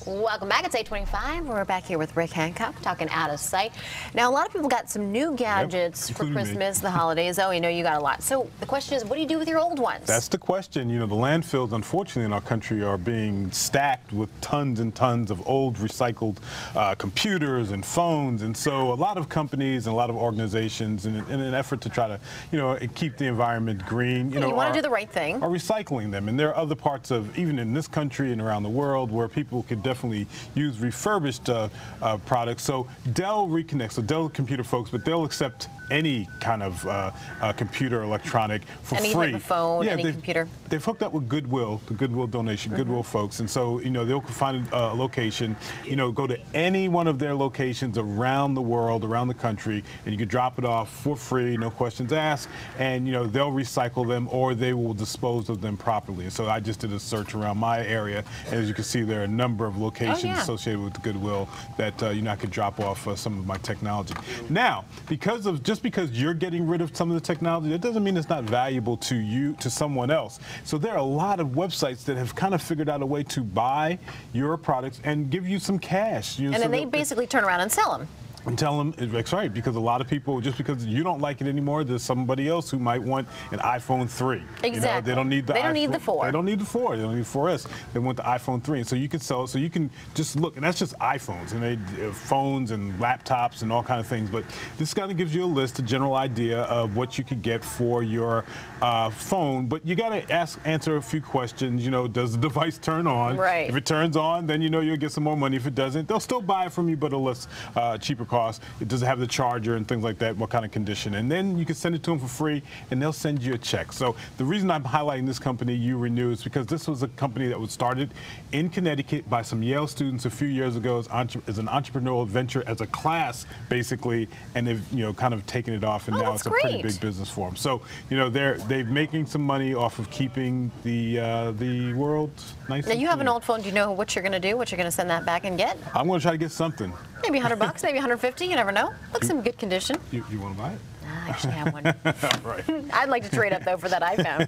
Welcome back. It's 8:25. We're back here with Rick Hancock talking out of sight. Now, a lot of people got some new gadgets for Christmas, the holidays. Oh, we know you got a lot. So the question is, what do you do with your old ones? That's the question. You know, the landfills, unfortunately, in our country are being stacked with tons and tons of old recycled computers and phones. And so a lot of companies and a lot of organizations, in an effort to try to, you know, keep the environment green, you want to do the right thing, are recycling them. And there are other parts of, even in this country and around the world, where people could definitely use refurbished products. So Dell Reconnect, so Dell computer folks, but they'll accept any kind of computer electronic for free. Any type of phone, any computer. They've hooked up with Goodwill, the Goodwill donation, Goodwill folks, and so, you know, they'll find a location, you know, go to any one of their locations around the world, around the country, and you can drop it off for free, no questions asked, and, you know, they'll recycle them or they will dispose of them properly. And so I just did a search around my area, and as you can see, there are a number of locations associated with the Goodwill that, you know, I could drop off some of my technology. Now, just because you're getting rid of some of the technology, that doesn't mean it's not valuable to you, to someone else. So there are a lot of websites that have kind of figured out a way to buy your products and give you some cash. You know, and then they basically turn around and sell them. And tell them, that's right, because a lot of people, just because you don't like it anymore, there's somebody else who might want an iPhone 3. Exactly. You know, they don't need the They don't need the 4. They don't need the 4. They don't need 4S. They want the iPhone 3. And so you can sell it. So you can just look, and that's just iPhones, and phones and laptops and all kind of things. But this kind of gives you a list, a general idea of what you could get for your phone. But you got to answer a few questions. You know, does the device turn on? Right. If it turns on, then you know you'll get some more money. If it doesn't, they'll still buy it from you, but a less cheaper cost. It doesn't have the charger and things like that, what kind of condition. And then you can send it to them for free, and they'll send you a check. So the reason I'm highlighting this company, YouRenew, is because this was a company that was started in Connecticut by some Yale students a few years ago as an entrepreneurial venture, as a class, basically, and they've, you know, kind of taken it off, and now it's a pretty big business for them. So, you know, they're making some money off of keeping the world nice. Now, you have an old phone. Do you know what you're going to do? What you're going to send that back and get? I'm going to try to get something. Maybe $100, maybe $150. You never know. Looks in good condition. You want to buy it? I actually have one. Right. I'd like to trade up, though, for that iPhone.